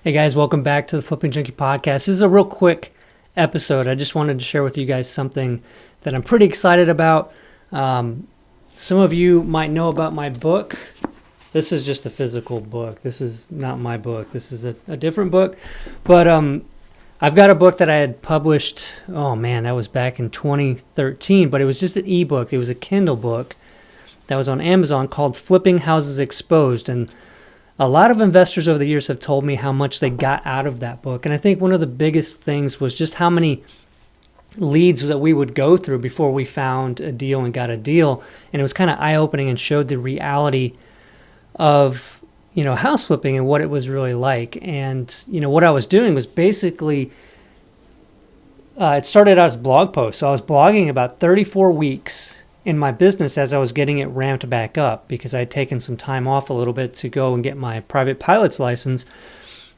Hey guys, welcome back to the Flipping Junkie podcast. This is a real quick episode. I just wanted to share with you guys something that I'm pretty excited about. Some of you might know about my book. This is just a physical book. This is not my book. This is a different book. But I've got a book that I had published, that was back in 2013, but it was just an ebook. It was a Kindle book that was on Amazon called Flipping Houses Exposed. And a lot of investors over the years have told me how much they got out of that book. And I think one of the biggest things was just how many leads that we would go through before we found a deal and got a deal. And it was kind of eye-opening and showed the reality of, house flipping and what it was really like. And, what I was doing was basically, it started out as a blog post. So I was blogging about 34 weeks in my business as I was getting it ramped back up because I had taken some time off a little bit to go and get my private pilot's license.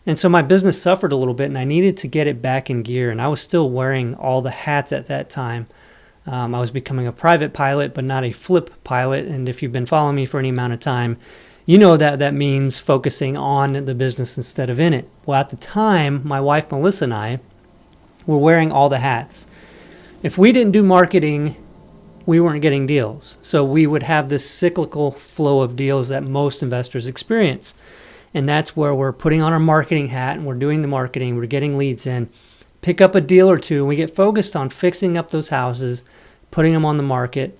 And so my business suffered a little bit and I needed to get it back in gear. And I was still wearing all the hats at that time. I was becoming a private pilot, but not a flip pilot. And if you've been following me for any amount of time, you know that means focusing on the business instead of in it. Well, at the time, my wife, Melissa, and I were wearing all the hats. If we didn't do marketing, we weren't getting deals. So we would have this cyclical flow of deals that most investors experience. And that's where we're putting on our marketing hat and we're doing the marketing, we're getting leads in, pick up a deal or two, and we get focused on fixing up those houses, putting them on the market.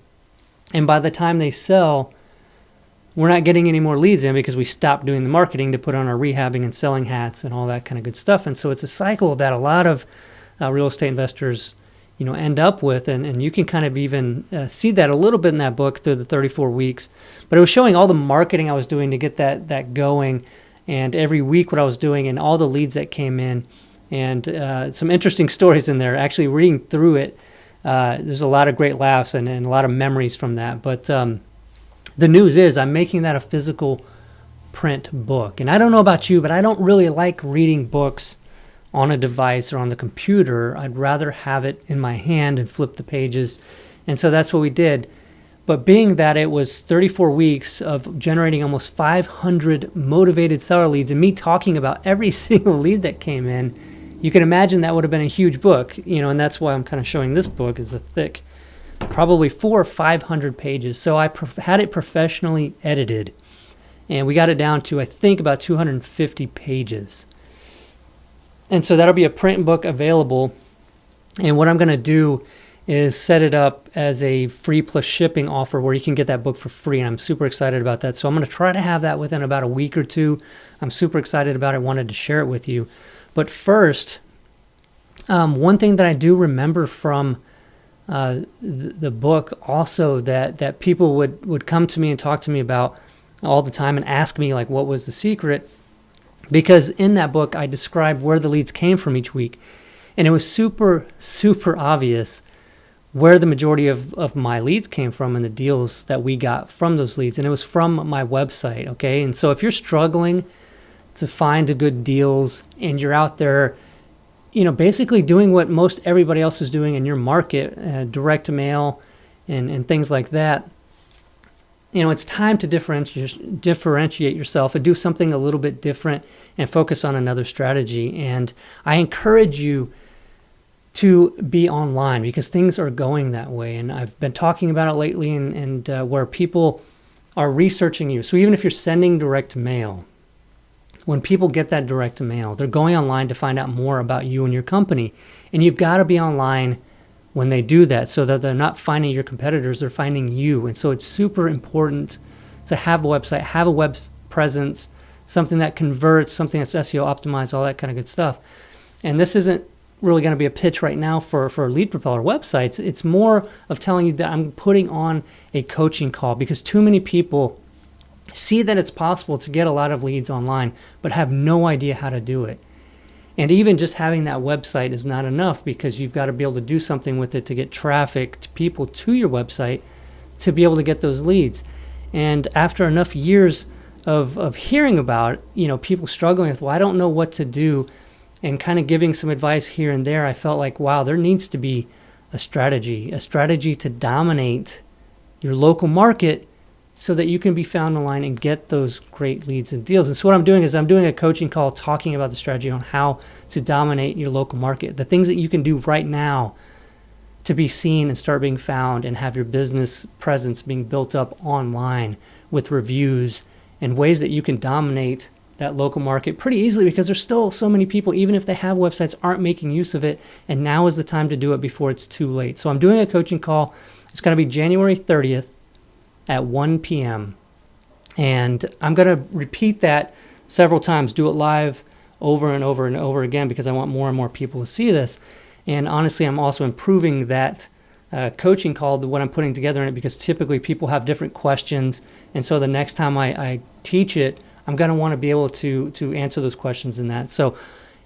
And by the time they sell, we're not getting any more leads in because we stopped doing the marketing to put on our rehabbing and selling hats and all that kind of good stuff. And so it's a cycle that a lot of real estate investors end up with, and you can kind of even see that a little bit in that book through the 34 weeks. But it was showing all the marketing I was doing to get that going, and every week what I was doing, and all the leads that came in, and some interesting stories in there. Actually, reading through it, there's a lot of great laughs and a lot of memories from that. But the news is I'm making that a physical print book. And I don't know about you, but I don't really like reading books on a device or on the computer. I'd rather have it in my hand and flip the pages. And so that's what we did. But being that it was 34 weeks of generating almost 500 motivated seller leads and me talking about every single lead that came in, you can imagine that would have been a huge book, and that's why I'm kind of showing this book is a thick, probably 400 or 500 pages. So I had it professionally edited and we got it down to, I think, about 250 pages. And so that'll be a print book available. And what I'm going to do is set it up as a free plus shipping offer where you can get that book for free. And I'm super excited about that. So I'm going to try to have that within about a week or two. I'm super excited about it. I wanted to share it with you. But first, one thing that I do remember from the book also that people would come to me and talk to me about all the time and ask me, like, what was the secret? Because in that book, I described where the leads came from each week. And it was super, super obvious where the majority of my leads came from and the deals that we got from those leads. And it was from my website, okay? And so if you're struggling to find the good deals and you're out there, basically doing what most everybody else is doing in your market, direct mail and things like that, it's time to differentiate yourself and do something a little bit different and focus on another strategy. And I encourage you to be online because things are going that way. And I've been talking about it lately and where people are researching you. So even if you're sending direct mail, when people get that direct mail, they're going online to find out more about you and your company. And you've got to be online when they do that so that they're not finding your competitors, they're finding you. And so it's super important to have a website, have a web presence, something that converts, something that's SEO optimized, all that kind of good stuff. And this isn't really going to be a pitch right now for Lead Propeller websites. It's more of telling you that I'm putting on a coaching call because too many people see that it's possible to get a lot of leads online, but have no idea how to do it. And even just having that website is not enough because you've got to be able to do something with it to get traffic to people to your website to be able to get those leads. And after enough years of hearing about, people struggling with, well, I don't know what to do, and kind of giving some advice here and there, I felt like, wow, there needs to be a strategy to dominate your local market so that you can be found online and get those great leads and deals. And so what I'm doing is I'm doing a coaching call talking about the strategy on how to dominate your local market, the things that you can do right now to be seen and start being found and have your business presence being built up online with reviews and ways that you can dominate that local market pretty easily, because there's still so many people, even if they have websites, aren't making use of it. And now is the time to do it before it's too late. So I'm doing a coaching call. It's going to be January 30th at 1 p.m. And I'm going to repeat that several times, do it live over and over and over again, because I want more and more people to see this. And honestly, I'm also improving that coaching call, what I'm putting together in it, because typically people have different questions. And so the next time I teach it, I'm going to want to be able to answer those questions in that. So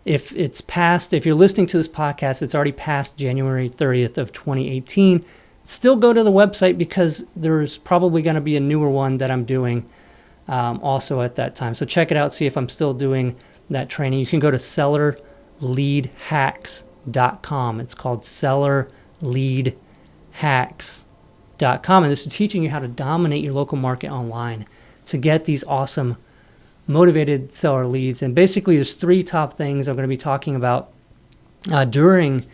if you're listening to this podcast, it's already past January 30th of 2018, still go to the website, because there's probably going to be a newer one that I'm doing also at that time. So check it out, see if I'm still doing that training. You can go to sellerleadhacks.com. It's called sellerleadhacks.com. And this is teaching you how to dominate your local market online to get these awesome motivated seller leads. And basically there's 3 top things I'm going to be talking about during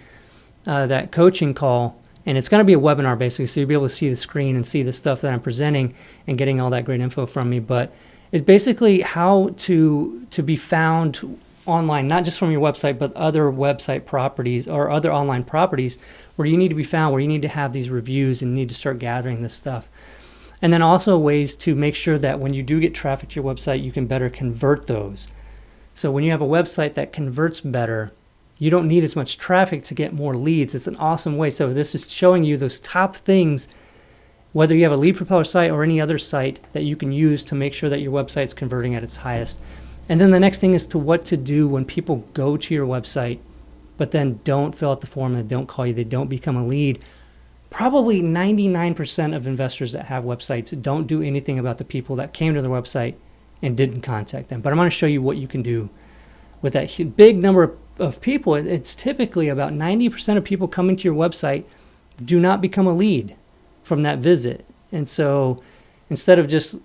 that coaching call. And it's going to be a webinar, basically, so you'll be able to see the screen and see the stuff that I'm presenting and getting all that great info from me. But it's basically how to be found online, not just from your website, but other website properties or other online properties where you need to be found, where you need to have these reviews and need to start gathering this stuff. And then also ways to make sure that when you do get traffic to your website, you can better convert those. So when you have a website that converts better, you don't need as much traffic to get more leads. It's an awesome way. So this is showing you those top things, whether you have a lead propeller site or any other site, that you can use to make sure that your website's converting at its highest. And then the next thing is to what to do when people go to your website, but then don't fill out the form, they don't call you, they don't become a lead. Probably 99% of investors that have websites don't do anything about the people that came to their website and didn't contact them. But I'm going to show you what you can do with that big number of people. It's typically about 90% of people coming to your website do not become a lead from that visit. And so instead of just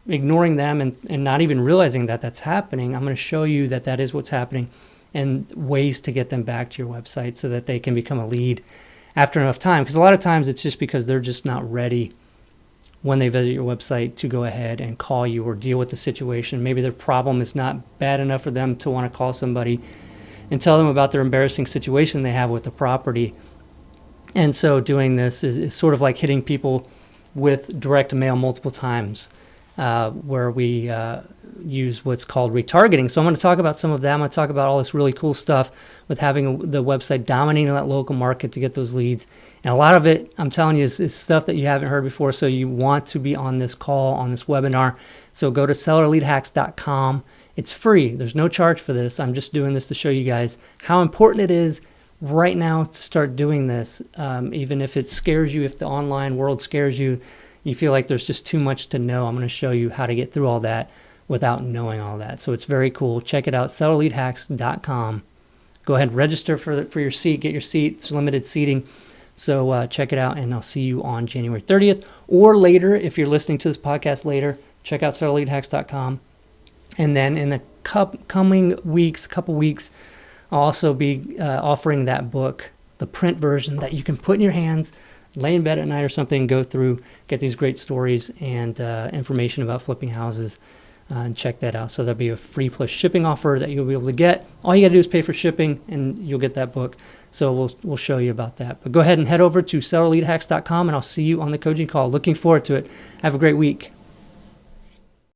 ignoring them and not even realizing that that's happening, I'm going to show you that that is what's happening and ways to get them back to your website so that they can become a lead after enough time. Because a lot of times it's just because they're just not ready when they visit your website to go ahead and call you or deal with the situation. Maybe their problem is not bad enough for them to want to call somebody and tell them about their embarrassing situation they have with the property. And so doing this is sort of like hitting people with direct mail multiple times, where we use what's called retargeting. So I'm going to talk about some of that. I'm going to talk about all this really cool stuff with having the website dominating that local market to get those leads. And a lot of it, I'm telling you, is stuff that you haven't heard before. So you want to be on this call, on this webinar. So go to sellerleadhacks.com. It's free. There's no charge for this. I'm just doing this to show you guys how important it is right now to start doing this. Even if it scares you, if the online world scares you, you feel like there's just too much to know, I'm going to show you how to get through all that without knowing all that. So it's very cool. Check it out, sellerleadhacks.com. Go ahead and register for your seat. Get your seat. It's limited seating. So check it out, and I'll see you on January 30th. Or later, if you're listening to this podcast later, check out sellerleadhacks.com. And then in the coming weeks, couple weeks, I'll also be offering that book, the print version that you can put in your hands, lay in bed at night or something, go through, get these great stories and information about flipping houses, and check that out. So there'll be a free plus shipping offer that you'll be able to get. All you got to do is pay for shipping, and you'll get that book. So we'll show you about that. But go ahead and head over to sellerleadhacks.com, and I'll see you on the coaching call. Looking forward to it. Have a great week.